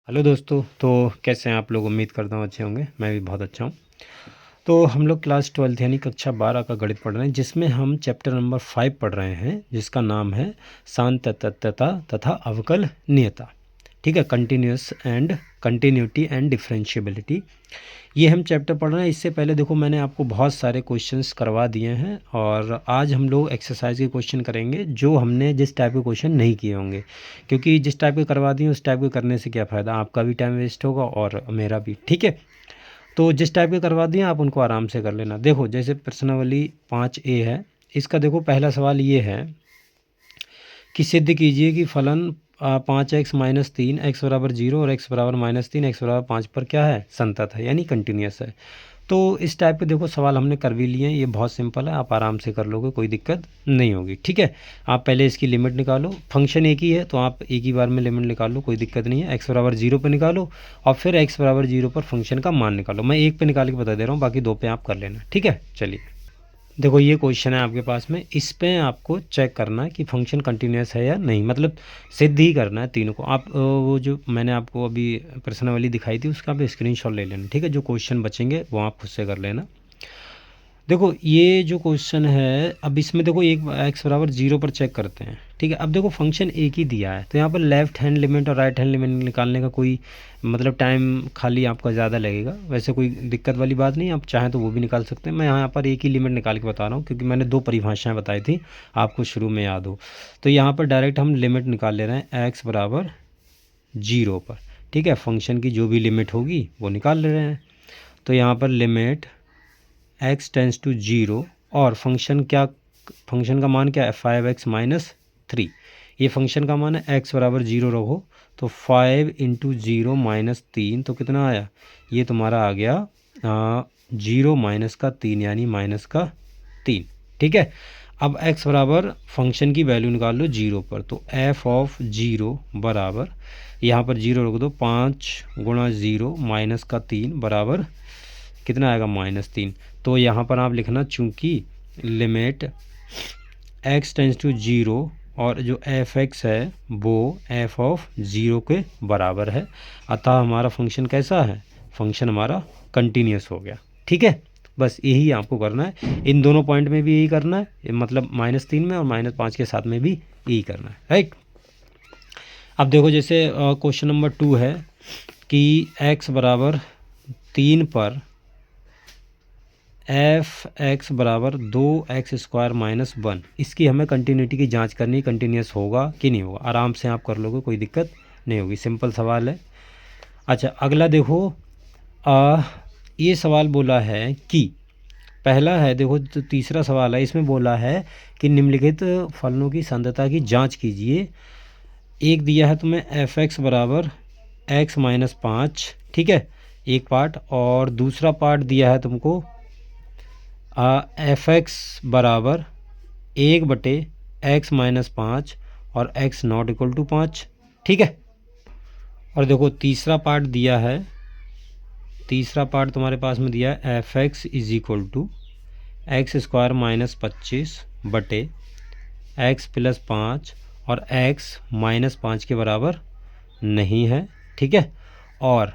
Hello दोस्तों। तो कैसे हैं आप लोग? उम्मीद करता हूँ अच्छे होंगे। मैं भी बहुत अच्छा हूँ। तो हम लोग क्लास 12 यानी कक्षा 12 का गणित पढ़ रहे हैं, जिसमें हम चैप्टर नंबर 5 पढ़ रहे हैं, जिसका नाम है सांतत्यता तथा अवकलनीयता। ठीक है, कंटिन्यूटी एंड डिफरेंशिएबिलिटी। ये हम चैप्टर पढ़ रहे हैं। इससे पहले देखो, मैंने आपको बहुत सारे क्वेश्चंस करवा दिए हैं और आज हम लोग एक्सरसाइज के क्वेश्चन करेंगे जो हमने जिस टाइप के क्वेश्चन नहीं किए होंगे, क्योंकि जिस टाइप के करवा दिए उस टाइप के करने से क्या फ़ायदा, आपका भी टाइम वेस्ट होगा और मेरा भी। ठीक है, तो जिस टाइप के करवा दिए आप उनको आराम से कर लेना। देखो, जैसे प्रश्नावली 5A है, इसका देखो पहला सवाल ये है कि सिद्ध कीजिए कि फलन 5x-3 x बराबर 0 और x बराबर -3 x बराबर 5 पर क्या है, संतत है यानी कंटिन्यूस है। तो इस टाइप के देखो सवाल हमने कर भी लिए हैं। ये बहुत सिंपल है, आप आराम से कर लोगे, कोई दिक्कत नहीं होगी। ठीक है, आप पहले इसकी लिमिट निकालो। फंक्शन एक ही है तो आप एक ही बार में लिमिट निकाल लो, कोई दिक्कत नहीं है। x बराबर 0 पर निकालो और फिर x बराबर 0 पर फंक्शन का मान निकालो। मैं एक पे निकाल के बता दे रहा हूँ, बाकी दो पे आप कर लेना। ठीक है, चलिए देखो, ये क्वेश्चन है आपके पास में। इस पे आपको चेक करना है कि फंक्शन कंटिन्यूस है या नहीं, मतलब सिद्ध ही करना है तीनों को। आप वो जो मैंने आपको अभी प्रश्नावली दिखाई थी उसका आप स्क्रीनशॉट ले लेना। ठीक है, जो क्वेश्चन बचेंगे वो आप खुद से कर लेना। देखो, ये जो क्वेश्चन है, अब इसमें देखो एक x बराबर 0 पर चेक करते हैं। ठीक है, अब देखो फंक्शन एक ही दिया है तो यहाँ पर लेफ्ट हैंड लिमिट और राइट हैंड लिमिट निकालने का कोई मतलब टाइम खाली आपका ज़्यादा लगेगा। वैसे कोई दिक्कत वाली बात नहीं, आप चाहें तो वो भी निकाल सकते हैं। मैं यहाँ पर एक ही लिमिट निकाल के बता रहा हूँ क्योंकि मैंने दो परिभाषाएँ बताई थी, आपको शुरू में याद हो। तो यहाँ पर डायरेक्ट हम लिमिट निकाल ले रहे हैं x बराबर 0 पर। ठीक है, फंक्शन की जो भी लिमिट होगी वो निकाल ले रहे हैं। तो यहाँ पर लिमिट x टेंस टू 0 और फंक्शन का मान क्या है, 5x-3। ये फंक्शन का मान है, x बराबर 0 रखो तो 5 इंटू 0 -3 तो कितना आया, ये तुम्हारा आ गया 0 माइनस का 3 यानी -3। ठीक है, अब x बराबर फंक्शन की वैल्यू निकाल लो 0 पर, तो f ऑफ 0 बराबर, यहाँ पर 0 रख दो, 5 गुणा 0 -3 बराबर कितना आएगा, -3। तो यहाँ पर आप लिखना, चूँकि लिमिट x टेंस टू 0 और जो f(x) है वो f ऑफ 0 के बराबर है, अतः हमारा फंक्शन कैसा है, फंक्शन हमारा कंटिन्यूस हो गया। ठीक है, बस यही आपको करना है। इन दोनों पॉइंट में भी यही करना है, मतलब -3 में और -5 के साथ में भी यही करना है, राइट। अब देखो, जैसे क्वेश्चन नंबर 2 है कि x बराबर 3 पर f(x) बराबर 2x² -1, इसकी हमें कंटिन्यूटी की जांच करनी, कंटिन्यूस होगा कि नहीं होगा। आराम से आप कर लोगे, कोई दिक्कत नहीं होगी, सिंपल सवाल है। अच्छा, अगला देखो, ये सवाल बोला है कि पहला है, देखो जो तीसरा सवाल है इसमें बोला है कि निम्नलिखित फलनों की सांद्रता की जांच कीजिए। एक दिया है तुम्हें f(x) बराबर x -5, ठीक है, एक पार्ट, और दूसरा पार्ट दिया है तुमको f(x) बराबर 1/x-5 और x नॉट इक्वल टू 5। ठीक है, और देखो तीसरा पार्ट दिया है, तीसरा पार्ट तुम्हारे पास में दिया है f(x) is equal to x² -25 बटे x + 5 और x -5 के बराबर नहीं है। ठीक है, और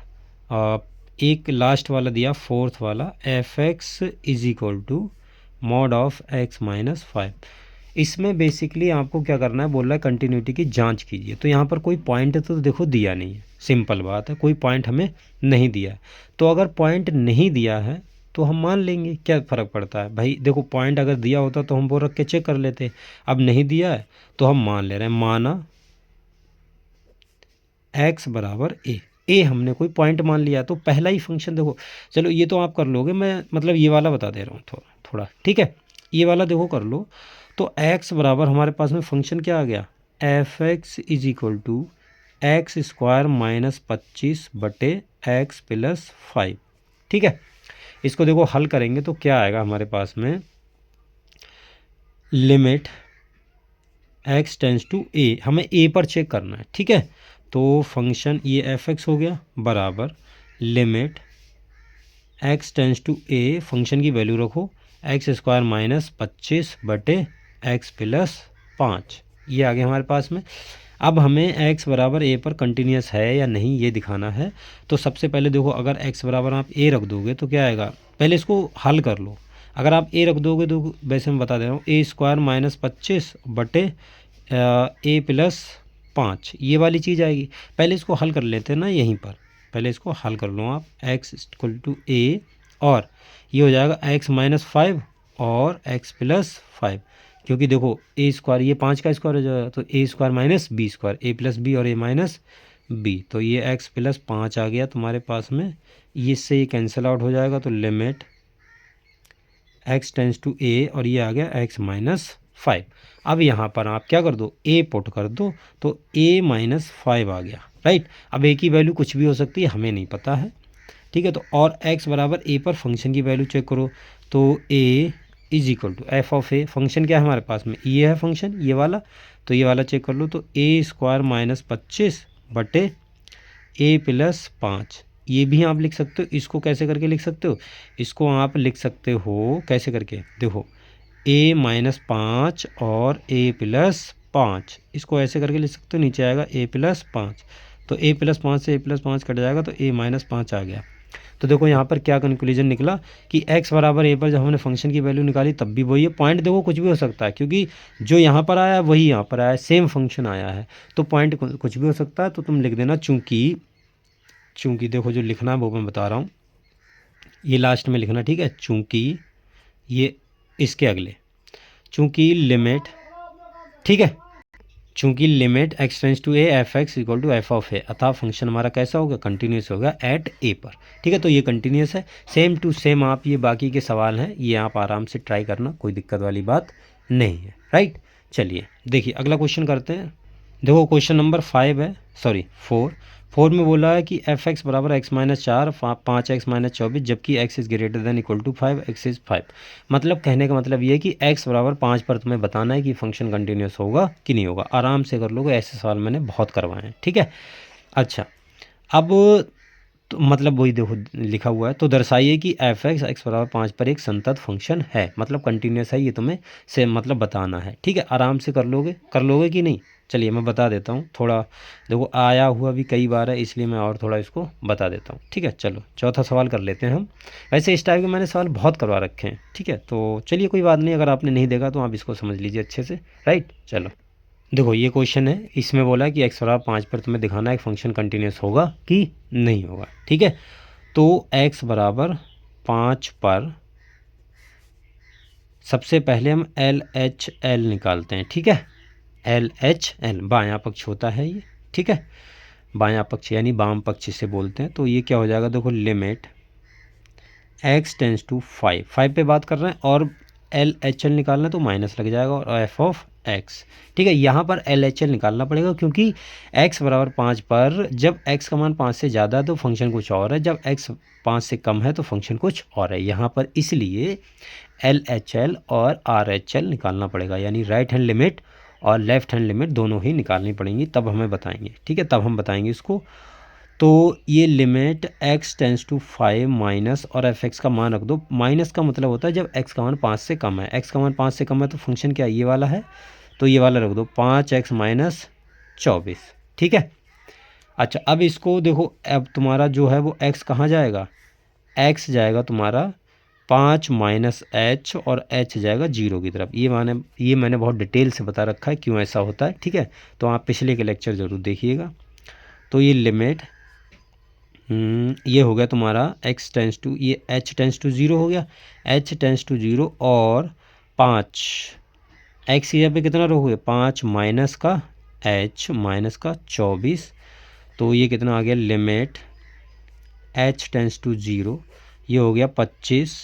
एक लास्ट वाला दिया, फोर्थ वाला, f(x) is equal to mod of x -5। इसमें बेसिकली आपको क्या करना है, बोल रहा है कंटिन्यूटी की जांच कीजिए। तो यहाँ पर कोई पॉइंट तो देखो दिया नहीं है, सिंपल बात है, कोई पॉइंट हमें नहीं दिया है। तो अगर पॉइंट नहीं दिया है तो हम मान लेंगे, क्या फ़र्क पड़ता है भाई। देखो, पॉइंट अगर दिया होता तो हम वो रख के चेक कर लेते, अब नहीं दिया है तो हम मान ले रहे हैं। माना x बराबर a हमने कोई पॉइंट मान लिया तो पहला ही फंक्शन देखो, चलो ये तो आप कर लोगे, मैं मतलब ये वाला बता दे रहा हूँ थोड़ा। ठीक है, ये वाला देखो कर लो। तो x बराबर हमारे पास में फंक्शन क्या आ गया, f(x) is equal to x² -25 बटे x + 5। ठीक है, इसको देखो हल करेंगे तो क्या आएगा हमारे पास में, limit x tends to a, हमें a पर चेक करना है। ठीक है, तो फंक्शन ये f(x) हो गया बराबर limit x tends to a, function की वैल्यू रखो, x² -25 बटे x + 5, ये आ गया हमारे पास में। अब हमें x बराबर a पर कंटिन्यूस है या नहीं ये दिखाना है। तो सबसे पहले देखो, अगर x बराबर आप a रख दोगे तो क्या आएगा, पहले इसको हल कर लो। अगर आप a रख दोगे तो वैसे मैं बता दे रहा हूँ, a स्क्वायर माइनस 25 बटे a प्लस 5 ये वाली चीज़ आएगी। पहले इसको हल कर लेते हैं ना यहीं पर, पहले इसको हल कर लो आप। x इक्वल टू a और ये हो जाएगा x माइनस 5 और x प्लस 5, क्योंकि देखो ए स्क्वायर ये 5 का स्क्वायर हो जाएगा तो ए स्क्वायर माइनस बी स्क्वायर, ए प्लस बी और ए माइनस बी, तो ये x प्लस 5 आ गया तुम्हारे पास में। इससे ये कैंसिल आउट हो जाएगा, तो limit x tends to a और ये आ गया x माइनस 5। अब यहाँ पर आप क्या कर दो, a पुट कर दो, तो a माइनस 5 आ गया, राइट। अब a की वैल्यू कुछ भी हो सकती है, हमें नहीं पता है, ठीक है। तो और x बराबर a पर फंक्शन की वैल्यू चेक करो, तो a is equal to F of a, function क्या है हमारे पास में, ये है फंक्शन ये वाला, तो ये वाला चेक कर लो, तो a स्क्वायर माइनस 25 बटे a प्लस 5, ये भी आप लिख सकते हो। इसको कैसे करके लिख सकते हो, इसको आप लिख सकते हो कैसे करके, देखो a माइनस 5 और a प्लस 5, इसको ऐसे करके लिख सकते हो, नीचे आएगा a प्लस 5, तो a प्लस 5 से a प्लस 5 कट जाएगा, तो a माइनस 5 आ गया। तो देखो यहाँ पर क्या कंक्लूजन निकला कि x बराबर a पर जब हमने फंक्शन की वैल्यू निकाली तब भी वही है। पॉइंट देखो कुछ भी हो सकता है, क्योंकि जो यहाँ पर आया वही यहाँ पर आया, सेम फंक्शन आया है, तो पॉइंट कुछ भी हो सकता है। तो तुम लिख देना चूँकि देखो जो लिखना है वो मैं बता रहा हूँ, ये लास्ट में लिखना, ठीक है। चूँकि ये इसके अगले, चूँकि लिमिट, ठीक है, चूँकि limit x tends to a F X equal to F of A, अतः फंक्शन हमारा कैसा होगा, कंटिन्यूस होगा एट a पर, ठीक है। तो ये कंटिन्यूस है, सेम टू सेम। आप ये बाकी के सवाल हैं ये आप आराम से ट्राई करना, कोई दिक्कत वाली बात नहीं है, राइट। चलिए देखिए अगला क्वेश्चन करते हैं। देखो क्वेश्चन नंबर 5 है, सॉरी 4 में बोला है कि एफ एक्स बराबर एक्स माइनस 4 5x माइनस 24, जबकि x is greater than equal to 5, x is 5। मतलब कहने का मतलब ये है कि x बराबर 5 पर तुम्हें बताना है कि फंक्शन कंटिन्यूस होगा कि नहीं होगा। आराम से कर लोगे, ऐसे सवाल मैंने बहुत करवाए हैं, ठीक है। अच्छा अब तो मतलब वही देखो लिखा हुआ है, तो दर्शाइए कि एफ एक्स बराबर 5 पर एक संतत फंक्शन है, मतलब कंटिन्यूस है, ये तुम्हें से मतलब बताना है, ठीक है। आराम से कर लोगे कि नहीं। चलिए मैं बता देता हूँ थोड़ा, देखो आया हुआ भी कई बार है इसलिए मैं और थोड़ा इसको बता देता हूँ, ठीक है। चलो चौथा सवाल कर लेते हैं हम। वैसे इस टाइप के मैंने सवाल बहुत करवा रखे हैं, ठीक है। तो चलिए कोई बात नहीं, अगर आपने नहीं देखा तो आप इसको समझ लीजिए अच्छे से, राइट। चलो देखो ये क्वेश्चन है, इसमें बोला है कि x बराबर 5 पर तुम्हें दिखाना है फंक्शन कंटिन्यूस होगा कि नहीं होगा, ठीक है। तो x बराबर 5 पर सबसे पहले हम LHL निकालते हैं, ठीक है। LHL बायां पक्ष होता है ये, ठीक है, बायां पक्ष यानी वाम पक्ष से बोलते हैं। तो ये क्या हो जाएगा, देखो लिमिट x टेंस टू 5 पे बात कर रहे हैं और LHL निकालना है तो माइनस लग जाएगा और एफ ऑफ x, ठीक है। यहाँ पर LHL निकालना पड़ेगा क्योंकि x बराबर 5 पर जब x का मान 5 से ज़्यादा है तो फंक्शन कुछ और है, जब x 5 से कम है तो फंक्शन कुछ और है यहाँ पर, इसलिए LHL और RHL निकालना पड़ेगा, यानी राइट हैंड लिमिट और लेफ्ट हैंड लिमिट दोनों ही निकालनी पड़ेंगी, तब हमें बताएंगे, ठीक है, तब हम बताएंगे इसको। तो ये limit x tends to 5 minus और एफ एक्स का मान रख दो। माइनस का मतलब होता है जब x का मान 5 से कम है, x का मान 5 से कम है तो फंक्शन क्या ये वाला है, तो ये वाला रख दो 5x माइनस 24, ठीक है। अच्छा अब इसको देखो, अब तुम्हारा जो है वो x कहाँ जाएगा, x जाएगा तुम्हारा 5 माइनस h और h जाएगा 0 की तरफ। ये मैंने बहुत डिटेल से बता रखा है क्यों ऐसा होता है, ठीक है। तो आप पिछले के लेक्चर ज़रूर देखिएगा। तो ये लिमिट ये हो गया तुम्हारा x टेंस टू, ये h टेंस टू 0 हो गया, h टेंस टू 0 और 5 x की जगह पे कितना रखोगे 5 माइनस का h माइनस का 24, तो ये कितना आ गया लिमिट h टेंस टू 0, ये हो गया 25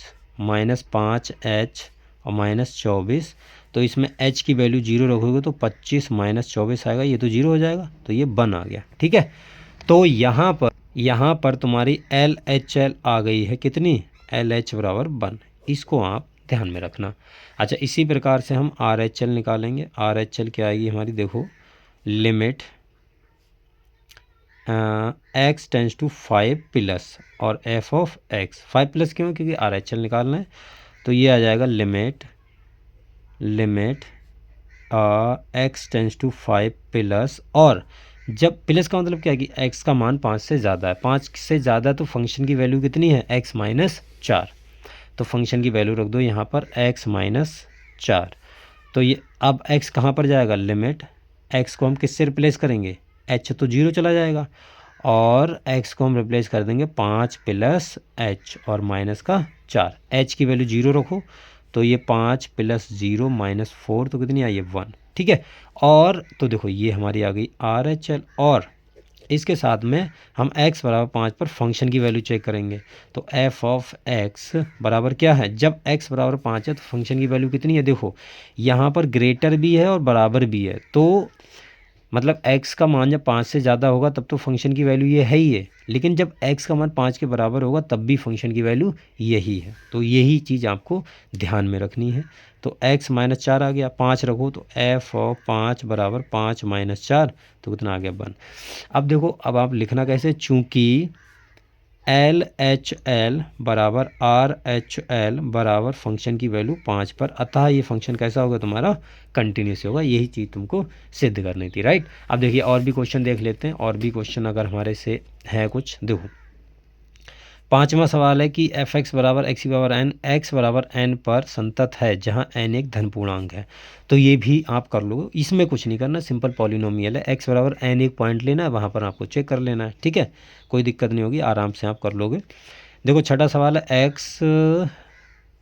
माइनस 5h और माइनस 24, तो इसमें h की वैल्यू 0 रखोगे तो 25 माइनस 24 आएगा, ये तो 0 हो जाएगा, तो ये 1 आ गया, ठीक है। तो यहाँ पर तुम्हारी LHL आ गई है कितनी, LH बराबर 1, इसको आप ध्यान में रखना। अच्छा इसी प्रकार से हम RHL निकालेंगे। RHL क्या आएगी हमारी, देखो limit x tends to 5 plus और एफ ऑफ x, 5 प्लस क्यों, क्योंकि RHL निकालना है। तो ये आ जाएगा limit x tends to 5 plus, और जब प्लस का मतलब क्या है कि x का मान 5 से ज़्यादा है, 5 से ज़्यादा तो फंक्शन की वैल्यू कितनी है x माइनस 4, तो फंक्शन की वैल्यू रख दो यहाँ पर x माइनस 4। तो ये अब x कहाँ पर जाएगा, लिमिट x को हम किससे रिप्लेस करेंगे, h तो 0 चला जाएगा, और x को हम रिप्लेस कर देंगे 5 प्लस h और माइनस का 4, h की वैल्यू 0 रखो, तो ये 5 प्लस 0 माइनस 4 तो कितनी आई है 1, ठीक है। और तो देखो ये हमारी आ गई RHL, और इसके साथ में हम x बराबर 5 पर फंक्शन की वैल्यू चेक करेंगे, तो f ऑफ x बराबर क्या है, जब x बराबर 5 है तो फंक्शन की वैल्यू कितनी है, देखो यहाँ पर ग्रेटर भी है और बराबर भी है, तो मतलब x का मान जब 5 से ज़्यादा होगा तब तो फंक्शन की वैल्यू ये है ही है, लेकिन जब x का मान 5 के बराबर होगा तब भी फंक्शन की वैल्यू यही है, तो यही चीज़ आपको ध्यान में रखनी है। तो x माइनस 4 आ गया, 5 रखो तो f ऑफ 5 बराबर 5 माइनस 4, तो कितना आ गया 1। अब देखो अब आप लिखना कैसे, चूँकि LHL बराबर RHL बराबर फंक्शन की वैल्यू 5 पर, अतः ये फंक्शन कैसा होगा तुम्हारा, कंटिन्यूस होगा, यही चीज़ तुमको सिद्ध करनी थी, राइट। अब देखिए और भी क्वेश्चन देख लेते हैं, और भी क्वेश्चन अगर हमारे से है कुछ, देखो 5वां सवाल है कि एफ एक्स बराबर एक्स बराबर एन, एक्स बराबर एन पर संतत है जहां एन एक धन पूर्णांक है, तो ये भी आप कर लो, इसमें कुछ नहीं करना, सिंपल पॉलिनोमियल है, एक्स बराबर एन एक पॉइंट लेना है, वहाँ पर आपको चेक कर लेना है, ठीक है, कोई दिक्कत नहीं होगी, आराम से आप कर लोगे। देखो छठा सवाल है, एक्स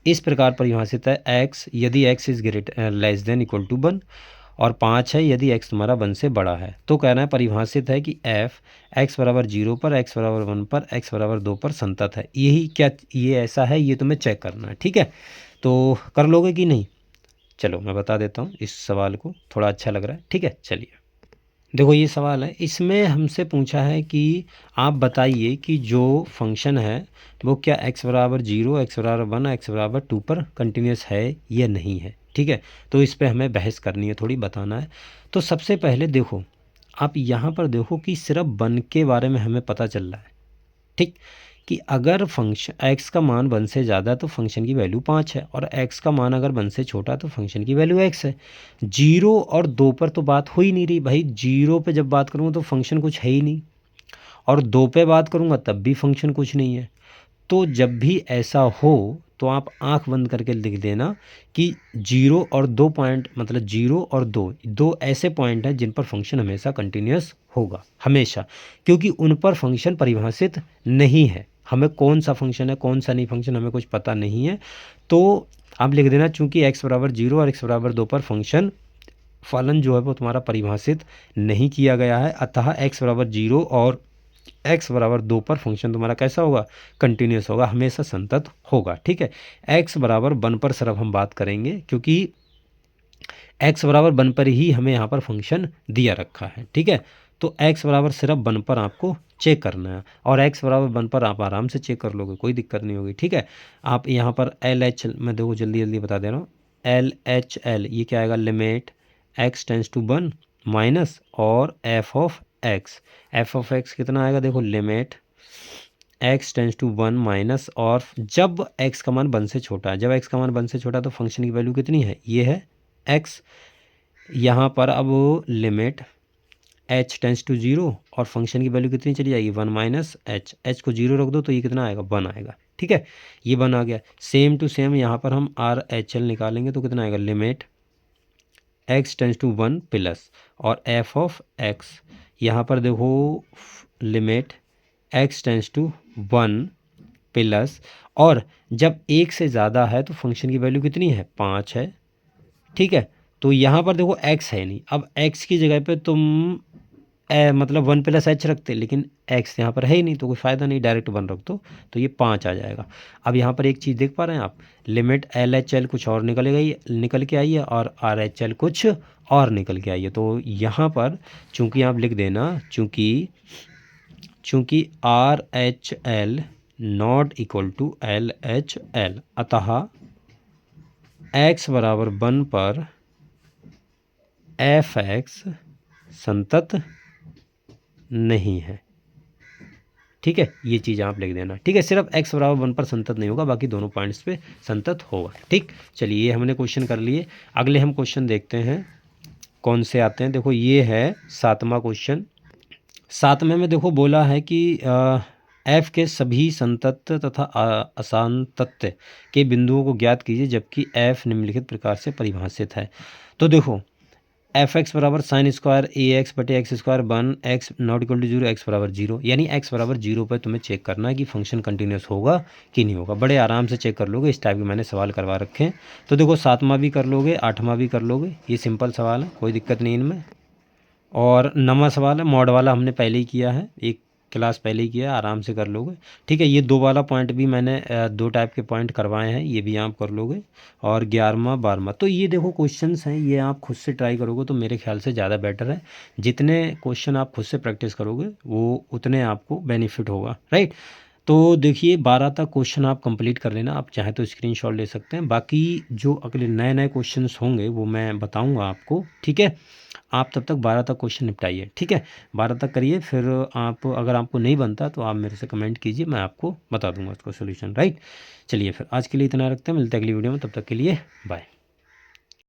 इस प्रकार परिभाषित है, एक्स यदि x is greater less than equal to 1, और 5 है यदि x तुम्हारा 1 से बड़ा है, तो कहना है परिभाषित है कि f x बराबर 0 पर, x बराबर 1 पर, x बराबर 2 पर संतत है, यही क्या ये ऐसा है, ये तुम्हें चेक करना है, ठीक है। तो कर लोगे कि नहीं, चलो मैं बता देता हूँ इस सवाल को, थोड़ा अच्छा लग रहा है, ठीक है। चलिए देखो ये सवाल है, इसमें हमसे पूछा है कि आप बताइए कि जो फंक्शन है वो क्या x बराबर 0, x बराबर 1, x बराबर 2 पर कंटिन्यूस है या नहीं है, ठीक है। तो इस पे हमें बहस करनी है, थोड़ी बताना है। तो सबसे पहले देखो आप यहाँ पर देखो कि सिर्फ 1 के बारे में हमें पता चल रहा है, ठीक, कि अगर फंक्शन x का मान 1 से ज़्यादा तो फंक्शन की वैल्यू 5 है, और x का मान अगर 1 से छोटा तो फंक्शन की वैल्यू x है। 0 और 2 पर तो बात हो ही नहीं रही भाई, 0 पे जब बात करूँगा तो फंक्शन कुछ है ही नहीं, और 2 पे बात करूँगा तब भी फंक्शन कुछ नहीं है। तो जब भी ऐसा हो तो आप आंख बंद करके लिख देना कि 0 और 2 पॉइंट, मतलब 0 और 2 ऐसे पॉइंट हैं जिन पर फंक्शन हमेशा कंटिन्यूस होगा, हमेशा, क्योंकि उन पर फंक्शन परिभाषित नहीं है, हमें कौन सा फंक्शन है कौन सा नहीं फंक्शन हमें कुछ पता नहीं है। तो आप लिख देना चूंकि x बराबर 0 और x बराबर 2 पर फंक्शन फलन जो है वो तुम्हारा परिभाषित नहीं किया गया है, अतः x बराबर 0 और x बराबर 2 पर फंक्शन तुम्हारा कैसा होगा, कंटिन्यूस होगा, हमेशा संतत होगा, ठीक है। x बराबर 1 पर सिर्फ हम बात करेंगे, क्योंकि x बराबर 1 पर ही हमें यहाँ पर फंक्शन दिया रखा है, ठीक है। तो x बराबर सिर्फ 1 पर आपको चेक करना है, और x बराबर 1 पर आप आराम से चेक कर लोगे, कोई दिक्कत नहीं होगी, ठीक है। आप यहाँ पर LHL मैं देखो जल्दी जल्दी बता दे रहा हूँ, LHL ये क्या आएगा, limit x tends to 1 minus और f ऑफ x कितना आएगा, देखो limit x tends to 1 minus, और जब x का मान 1 से छोटा है, जब x का मान 1 से छोटा है तो फंक्शन की वैल्यू कितनी है, ये है x। यहाँ पर अब लिमिट h टेंस टू 0 और फंक्शन की वैल्यू कितनी चली जाएगी 1 माइनस h, h को 0 रख दो तो ये कितना आएगा 1 आएगा, ठीक है, ये 1 आ गया। सेम टू सेम यहाँ पर हम RHL निकालेंगे तो कितना आएगा, limit x tends to 1 plus और f ऑफ x, यहाँ पर देखो limit x tends to 1 plus, और जब 1 से ज़्यादा है तो फंक्शन की वैल्यू कितनी है 5 है, ठीक है। तो यहाँ पर देखो x है नहीं, अब x की जगह पे तुम मतलब 1 प्लस h रखते, लेकिन x यहाँ पर है ही नहीं तो कोई फ़ायदा नहीं, डायरेक्ट 1 रख दो तो ये 5 आ जाएगा। अब यहाँ पर एक चीज़ देख पा रहे हैं आप, लिमिट LHL कुछ और निकल के आई है और RHL कुछ और निकल के आई है, तो यहाँ पर चूँकि आप लिख देना चूँकि RHL not equal to LHL, अतः x बराबर 1 पर fx संतत नहीं है, ठीक है, ये चीज़ आप लिख देना, ठीक है। सिर्फ x बराबर 1 पर संतत नहीं होगा, बाकी दोनों पॉइंट्स पे संतत होगा, ठीक। चलिए ये हमने क्वेश्चन कर लिए, अगले हम क्वेश्चन देखते हैं। कौन से आते हैं। देखो ये है 7वां क्वेश्चन। 7वें में देखो बोला है कि एफ के सभी संतत्य तथा असंतत्य के बिंदुओं को ज्ञात कीजिए जबकि एफ निम्नलिखित प्रकार से परिभाषित है। तो देखो एफ एक्स बराबर साइन स्क्वायर ए एक्स बटे x square one x not equal to zero, x बराबर जीरो, यानी एक्स बराबर जीरो पर तुम्हें चेक करना है कि फंक्शन कंटिन्यूस होगा कि नहीं होगा। बड़े आराम से चेक कर लोगे, इस टाइप के मैंने सवाल करवा रखे हैं। तो देखो 7वां भी कर लोगे, 8वां भी कर लोगे, ये सिंपल सवाल है, कोई दिक्कत नहीं इनमें। और 9वां सवाल है मॉड वाला, हमने पहले ही किया है, एक क्लास पहले ही किया है, आराम से कर लोगे। ठीक है, ये 2 वाला पॉइंट भी मैंने 2 टाइप के पॉइंट करवाए हैं, ये भी आप कर लोगे। और 11वां 12वां, तो ये देखो क्वेश्चंस हैं, ये आप खुद से ट्राई करोगे तो मेरे ख्याल से ज़्यादा बेटर है। जितने क्वेश्चन आप खुद से प्रैक्टिस करोगे वो उतने आपको बेनिफिट होगा, राइट। तो देखिए 12 तक क्वेश्चन आप कंप्लीट कर लेना, आप चाहे तो स्क्रीनशॉट ले सकते हैं। बाकी जो अगले नए नए क्वेश्चंस होंगे वो मैं बताऊंगा आपको, ठीक है। आप तब तक 12 तक क्वेश्चन निपटाइए, ठीक है। 12 तक करिए, फिर आप अगर आपको नहीं बनता तो आप मेरे से कमेंट कीजिए, मैं आपको बता दूंगा उसका सोल्यूशन, राइट। चलिए फिर आज के लिए इतना रखते हैं, मिलते हैं अगली वीडियो में, तब तक के लिए बाय।